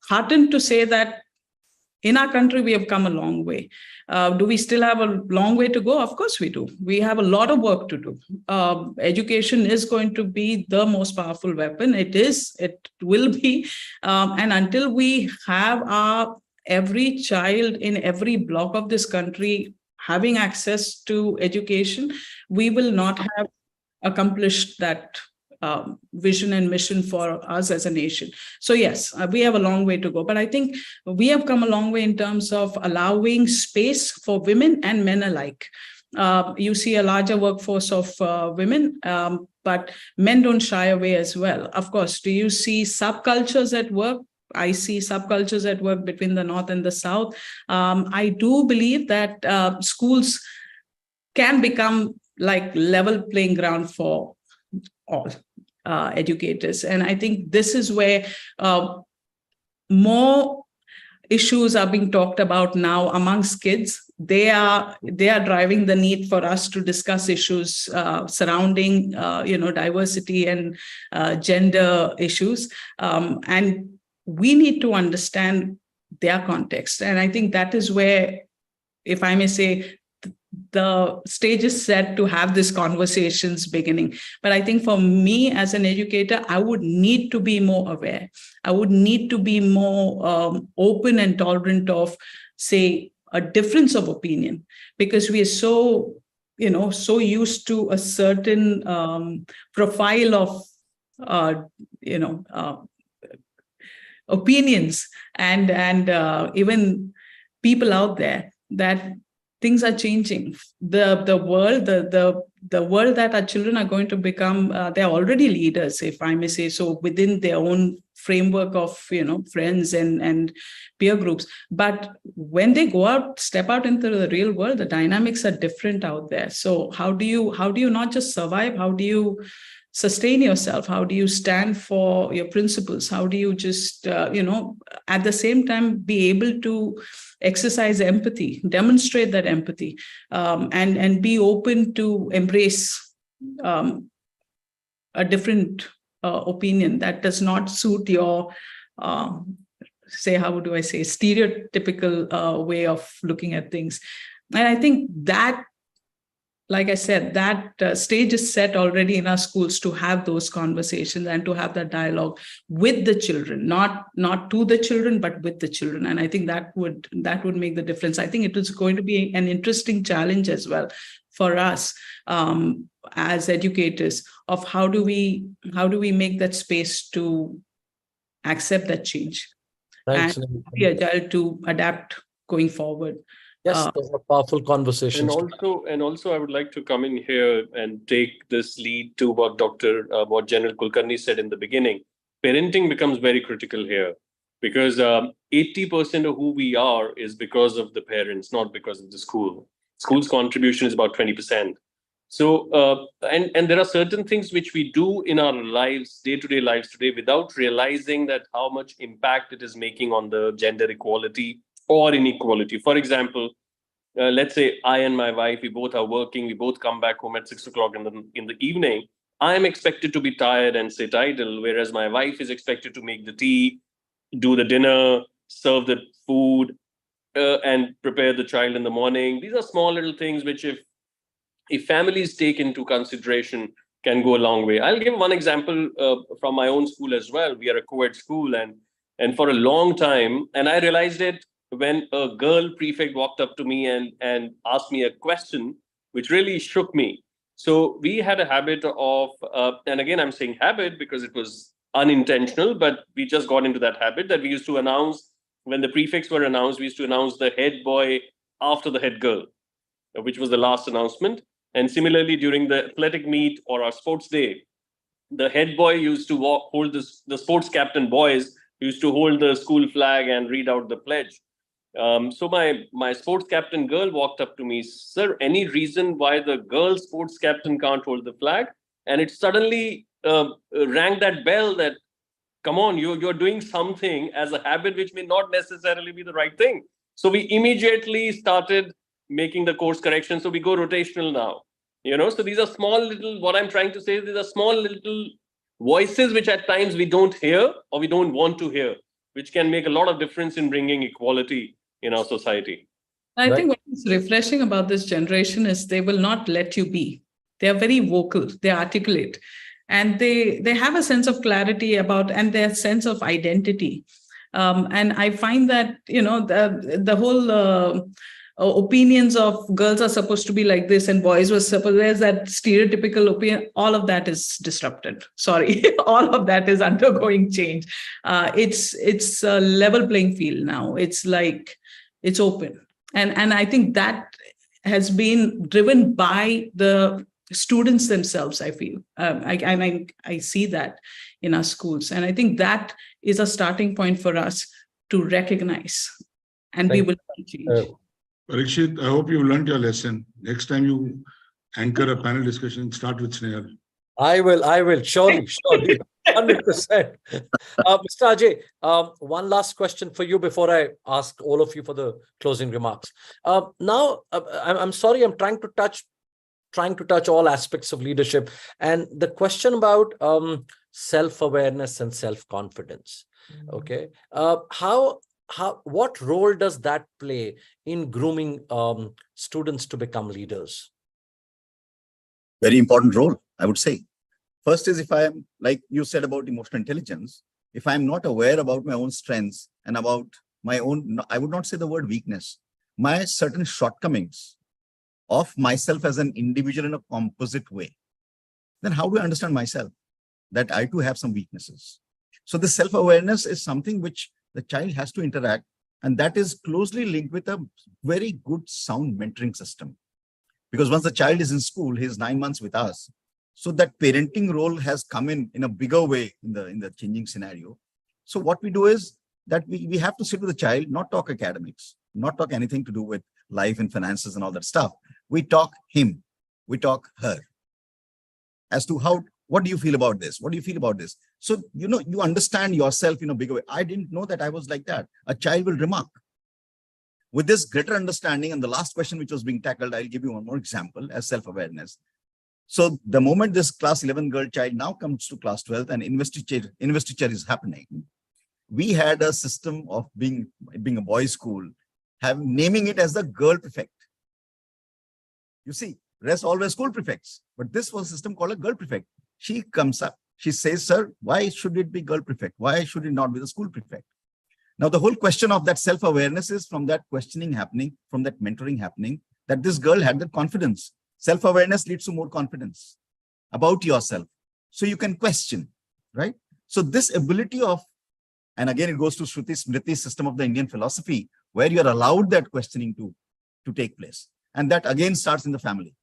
heartened to say that in our country, we have come a long way. Do we still have a long way to go? Of course we do. We have a lot of work to do. Education is going to be the most powerful weapon. It will be. And until we have every child in every block of this country having access to education, we will not have accomplished that vision and mission for us as a nation. So yes, we have a long way to go, but I think we have come a long way in terms of allowing space for women and men alike. You see a larger workforce of women, but men don't shy away as well. Of course, do you see subcultures at work? I see subcultures at work between the North and the South. I do believe that schools can become like level playing ground for all educators. And I think this is where more issues are being talked about now amongst kids. They are driving the need for us to discuss issues surrounding diversity and gender issues. And we need to understand their context. And I think that is where, if I may say, the stage is set to have these conversations beginning. But I think for me as an educator, I would need to be more aware. I would need to be more open and tolerant of, say, a difference of opinion, because we are so used to a certain profile of, opinions and even people out there, that things are changing. The world that our children are going to become, they're already leaders, if I may say so, within their own framework of friends and peer groups. But when they step out into the real world, the dynamics are different out there. So how do you not just survive? How do you sustain yourself? How do you stand for your principles? How do you just at the same time be able to exercise empathy, demonstrate that empathy, and be open to embrace a different opinion that does not suit your stereotypical way of looking at things. And I think that, like I said, that stage is set already in our schools to have those conversations and to have that dialogue with the children, not to the children, but with the children. And I think that would make the difference. I think it is going to be an interesting challenge as well for us as educators, of how do we make that space to accept that change. Thanks, and be agile to adapt going forward. Yes, those are powerful conversations. And also, I would like to come in here and take this lead to what what General Kulkarni said in the beginning. Parenting becomes very critical here, because 80% of who we are is because of the parents, not because of the school. School's contribution is about 20%. So, and there are certain things which we do in our lives, day-to-day lives today, without realizing that how much impact it is making on the gender equality or inequality. For example, let's say I and my wife, we both are working, we both come back home at 6 o'clock in the evening. I am expected to be tired and sit idle, whereas my wife is expected to make the tea, do the dinner, serve the food, and prepare the child in the morning. These are small little things which, if families take into consideration, can go a long way. I'll give one example from my own school as well. We are a co-ed school, and for a long time, and I realized it when a girl prefect walked up to me and asked me a question, which really shook me. So we had a habit of, and again, I'm saying habit because it was unintentional, but we just got into that habit that we used to announce, when the prefects were announced, we used to announce the head boy after the head girl, which was the last announcement. And similarly, during the athletic meet or our sports day, the head boy used to hold the sports captain boys who used to hold the school flag and read out the pledge. So my sports captain girl walked up to me, "Sir, any reason why the girl sports captain can't hold the flag?" And it suddenly rang that bell that, come on, you're doing something as a habit which may not necessarily be the right thing. So we immediately started making the course correction. So we go rotational now. So these are small little, what I'm trying to say is these are small little voices which at times we don't hear or we don't want to hear, which can make a lot of difference in bringing equality in our society. I Right. think what's refreshing about this generation is they will not let you be. They are very vocal, they articulate, and they have a sense of clarity about and their sense of identity. And I find that, the whole opinions of girls are supposed to be like this and boys were supposed, there's that stereotypical opinion, all of that is disrupted. Sorry, all of that is undergoing change. It's a level playing field now. It's like, it's open. And I think that has been driven by the students themselves, I feel. I see that in our schools. And I think that is a starting point for us to recognize, and we will change. Parikshit, I hope you learned your lesson. Next time you anchor a panel discussion, start with Snehal. I will, surely, 100%. Mr. Ajay, one last question for you before I ask all of you for the closing remarks. Now, I'm sorry, I'm trying to touch all aspects of leadership, and the question about self-awareness and self-confidence. Okay, what role does that play in grooming students to become leaders? Very important role, I would say. First is, if I am, like you said about emotional intelligence, if I'm not aware about my own strengths and about my own, I would not say the word weakness, my certain shortcomings of myself as an individual in a composite way, then how do I understand myself? That I too have some weaknesses. So the self-awareness is something which the child has to interact, and that is closely linked with a very good sound mentoring system. Because once the child is in school, he's 9 months with us. So that parenting role has come in a bigger way in the changing scenario. So what we do is that we have to sit with the child, not talk academics, not talk anything to do with life and finances and all that stuff. We talk him, we talk her as to what do you feel about this? What do you feel about this? So, you understand yourself in a bigger way. I didn't know that I was like that. A child will remark. With this greater understanding, and the last question which was being tackled, I'll give you one more example as self-awareness. So the moment this class 11 girl child now comes to class 12 and investiture is happening, we had a system of being a boys' school, naming it as the girl prefect. You see, rest always school prefects, but this was a system called a girl prefect. She comes up, she says, "Sir, why should it be girl prefect? Why should it not be the school prefect?" Now, the whole question of that self-awareness is from that questioning happening, from that mentoring happening, that this girl had that confidence. Self-awareness leads to more confidence about yourself. So you can question, right? So this ability of, and again, it goes to Shruti Smriti system of the Indian philosophy, where you're allowed that questioning to take place. And that again starts in the family.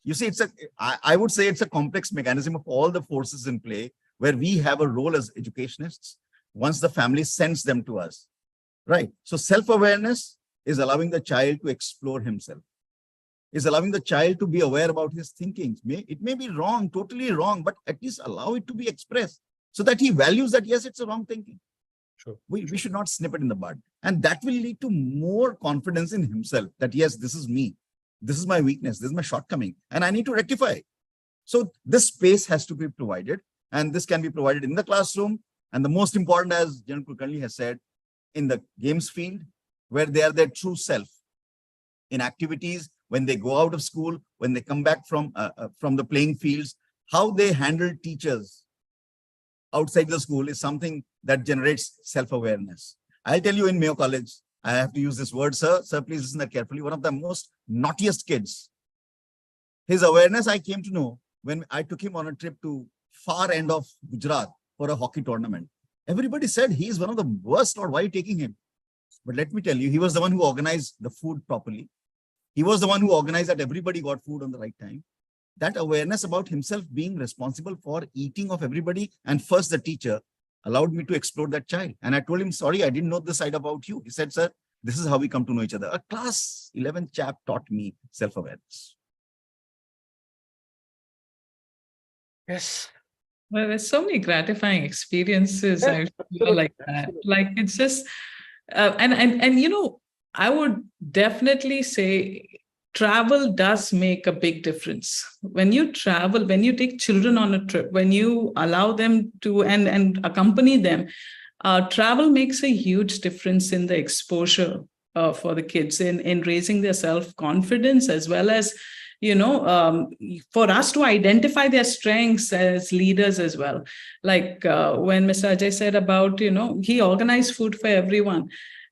You see, I would say it's a complex mechanism of all the forces in play, where we have a role as educationists once the family sends them to us, right? So self-awareness is allowing the child to explore himself, is allowing the child to be aware about his thinking. It may be wrong, totally wrong, but at least allow it to be expressed so that he values that, yes, it's a wrong thinking. Sure. We should not snip it in the bud. And that will lead to more confidence in himself that, yes, this is me. This is my weakness. This is my shortcoming. And I need to rectify. So this space has to be provided. And this can be provided in the classroom. And the most important, as General Kulkarni has said, in the games field, where they are their true self. In activities, when they go out of school, when they come back from the playing fields, how they handle teachers outside the school is something that generates self-awareness. I'll tell you, in Mayo College, I have to use this word, sir. Sir, please listen that carefully. One of the most naughtiest kids. His awareness I came to know when I took him on a trip to far end of Gujarat for a hockey tournament. Everybody said he is one of the worst, or why are you taking him? But let me tell you, he was the one who organized the food properly. He was the one who organized that everybody got food on the right time. That awareness about himself being responsible for eating of everybody and first the teacher allowed me to explore that child. And I told him, sorry, I didn't know this side about you. He said, sir, this is how we come to know each other. A class 11 chap taught me self-awareness. Yes. Well, there's so many gratifying experiences Yeah, I feel absolutely, like that. absolutely. Like it's just, and you know, I would definitely say travel does make a big difference. When you travel, when you take children on a trip, when you allow them to and accompany them, travel makes a huge difference in the exposure for the kids in raising their self-confidence, as well as for us to identify their strengths as leaders as well. Like when Mr. Ajay said about, he organized food for everyone.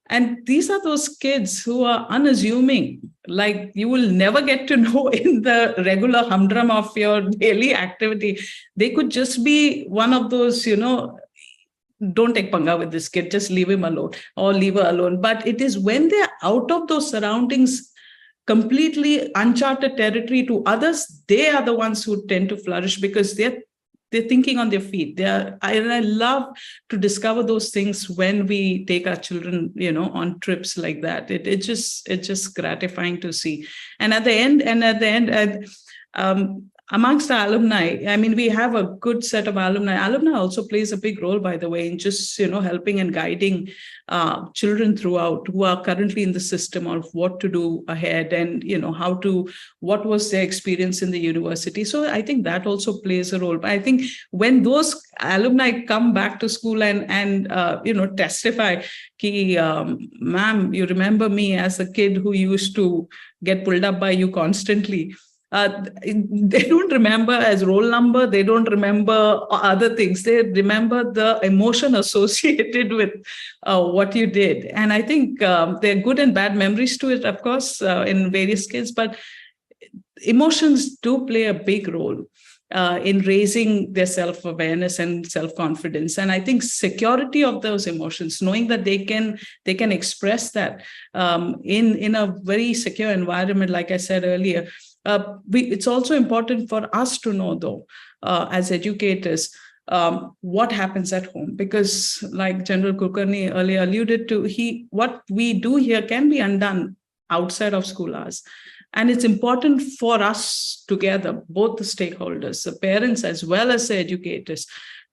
And these are those kids who are unassuming, like you will never get to know in the regular humdrum of your daily activity. They could just be one of those, don't take panga with this kid, just leave him alone or leave her alone. But it is when they're out of those surroundings, completely uncharted territory to others, they are the ones who tend to flourish because they're thinking on their feet. I love to discover those things when we take our children, on trips like that. It's just gratifying to see. And at the end, amongst the alumni, I mean, we have a good set of alumni. Alumni also plays a big role, by the way, in just, helping and guiding children throughout who are currently in the system of what to do ahead and, what was their experience in the university. So I think that also plays a role. But I think when those alumni come back to school and testify, ki, ma'am, you remember me as a kid who used to get pulled up by you constantly. They don't remember as roll number. They don't remember other things. They remember the emotion associated with what you did. And I think there are good and bad memories to it, of course, in various kids, but emotions do play a big role in raising their self-awareness and self-confidence. And I think security of those emotions, knowing that they can express that in a very secure environment, like I said earlier. It's also important for us to know, though, as educators, what happens at home, because like General Kulkarni earlier alluded to, what we do here can be undone outside of school hours. And it's important for us together, both the stakeholders, the parents, as well as the educators,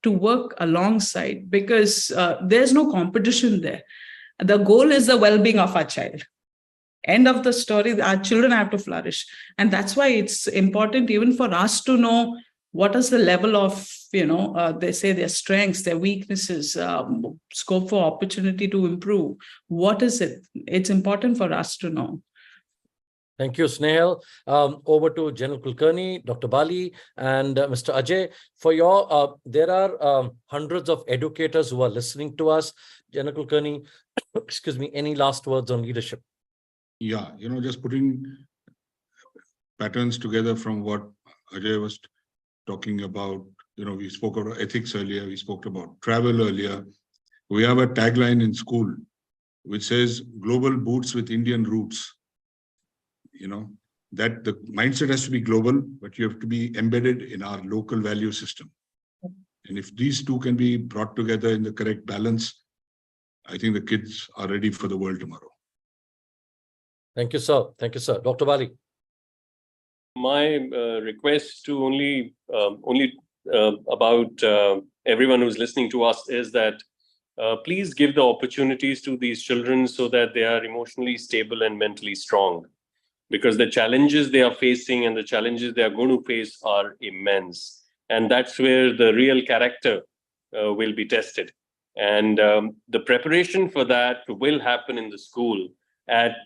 to work alongside, because there's no competition there. The goal is the well-being of our child. End of the story, our children have to flourish. And that's why it's important even for us to know what is the level of, they say their strengths, their weaknesses, scope for opportunity to improve. What is it? It's important for us to know. Thank you, Snehal. Over to General Kulkarni, Dr. Bali, and Mr. Ajay. For your, there are hundreds of educators who are listening to us. General Kulkarni, excuse me, any last words on leadership? Yeah, just putting patterns together from what Ajay was talking about. We spoke about ethics earlier. We spoke about travel earlier. We have a tagline in school which says global boots with Indian roots. That the mindset has to be global, but you have to be embedded in our local value system. And if these two can be brought together in the correct balance, I think the kids are ready for the world tomorrow. Thank you, sir. Thank you, sir. Dr. Bali. My request to only about everyone who's listening to us is that please give the opportunities to these children so that they are emotionally stable and mentally strong, because the challenges they are facing and the challenges they are going to face are immense. And that's where the real character will be tested. And the preparation for that will happen in the school at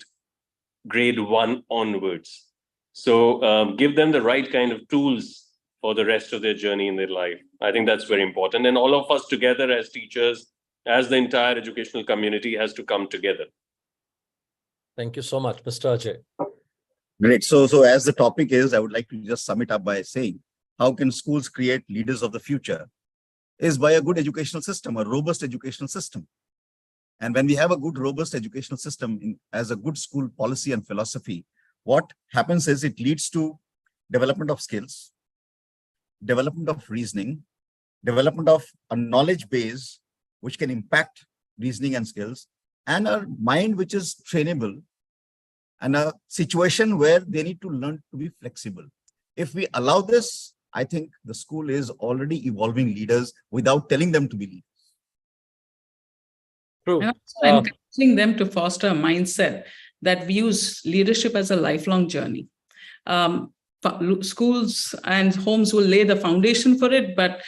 grade 1 onwards. So give them the right kind of tools for the rest of their journey in their life. I think that's very important. And all of us together as teachers, as the entire educational community, has to come together. Thank you so much, Mr. Ajay. Great. So as the topic is, I would like to just sum it up by saying, how can schools create leaders of the future? Is by a good educational system, a robust educational system. And when we have a good, robust educational system as a good school policy and philosophy, what happens is it leads to development of skills, development of reasoning, development of a knowledge base which can impact reasoning and skills, and a mind which is trainable, and a situation where they need to learn to be flexible. If we allow this, I think the school is already evolving leaders without telling them to be leaders. True. And also encouraging them to foster a mindset that views leadership as a lifelong journey. Schools and homes will lay the foundation for it, but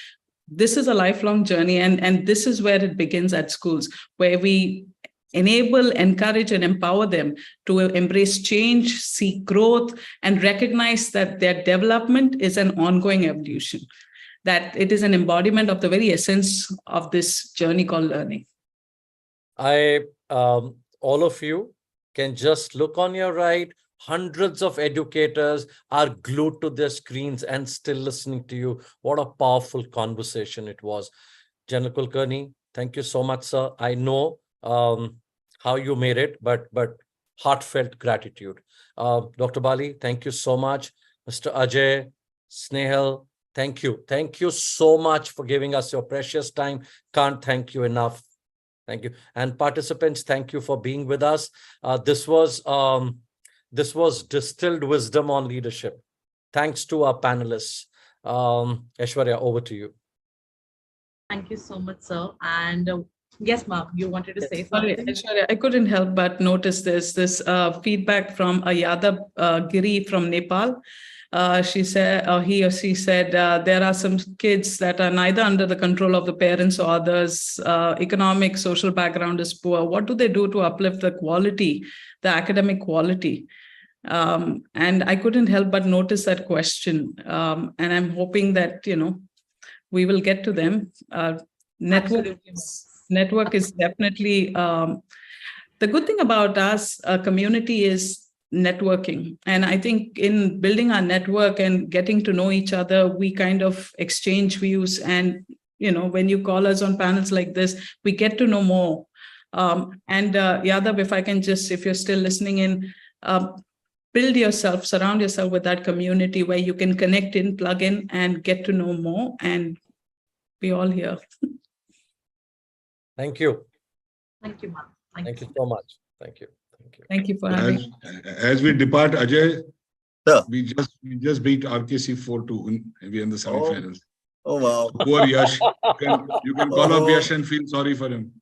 this is a lifelong journey, and this is where it begins at schools, where we enable, encourage, and empower them to embrace change, seek growth, and recognize that their development is an ongoing evolution, that it is an embodiment of the very essence of this journey called learning. All of you can just look on your right. Hundreds of educators are glued to their screens and still listening to you. What a powerful conversation it was. General Kulkarni, thank you so much, sir. I know how you made it, but heartfelt gratitude. Dr. Bali, thank you so much. Mr. Ajay, Snehal, thank you. Thank you so much for giving us your precious time. Can't thank you enough. Thank you. And participants, thank you for being with us. This was distilled wisdom on leadership. Thanks to our panelists. Aishwarya, over to you. Thank you so much, sir. And yes, ma'am, you wanted to say something? Sorry, I couldn't help but notice this feedback from Yadav Giri from Nepal. She said, he or she said, there are some kids that are neither under the control of the parents or others. Economic, social background is poor. What do they do to uplift the quality, the academic quality? And I couldn't help but notice that question. And I'm hoping that, we will get to them. Network is definitely, the good thing about us, community, is networking. And I think in building our network and getting to know each other, we kind of exchange views. And, when you call us on panels like this, we get to know more. And Yadav, if you're still listening in, surround yourself with that community where you can connect in, plug in, and get to know more. And we all here. Thank you. Thank you, ma'am. Thank you so much. Thank you. Thank you for having me. As we depart, Ajay, Sir. we just beat RKC 4-2. We are in the semifinals. Oh wow. Poor Yash. You can call up Yash and feel sorry for him.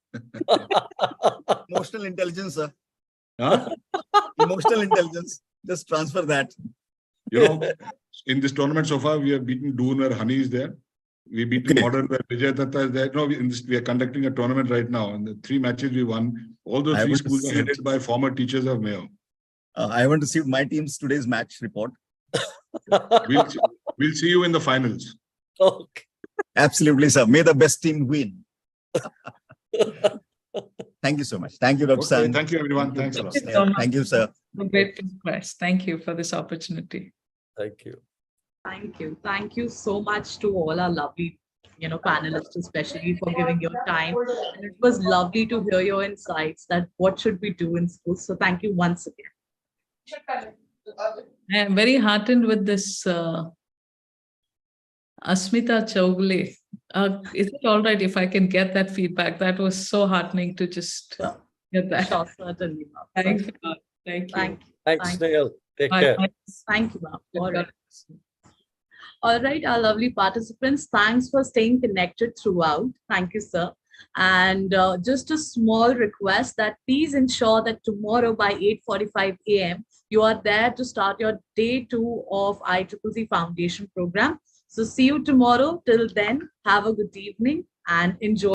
Emotional intelligence, sir. Huh? Emotional intelligence. Just transfer that. In this tournament so far, we have beaten Doon where Honey is there. We beat Modern where Vijay Datta is there. No, we are conducting a tournament right now. And the 3 matches we won, all those 3 schools are headed by former teachers of Mayo. I haven't received my team's today's match report. We'll see you in the finals. Okay. Absolutely, sir. May the best team win. Thank you so much. Thank you, Dr. San. Thank you, everyone. Thanks a lot. Thank you, sir. Great request. Thank you for this opportunity. Thank you. Thank you. Thank you so much to all our lovely, panelists, especially for giving your time. And it was lovely to hear your insights that what should we do in school. So thank you once again. I am very heartened with this Asmita Chowgule. Is it all right if I can get that feedback? That was so heartening to just get that. Sure, certainly, ma'am. Thank you. Thank you. Thanks, Snail. Take care. Thank you, ma'am. All right. All right, our lovely participants, thanks for staying connected throughout. Thank you, sir. And just a small request that please ensure that tomorrow by 8:45 a.m., you are there to start your day 2 of ICCC Foundation program. So see you tomorrow. Till then, have a good evening and enjoy.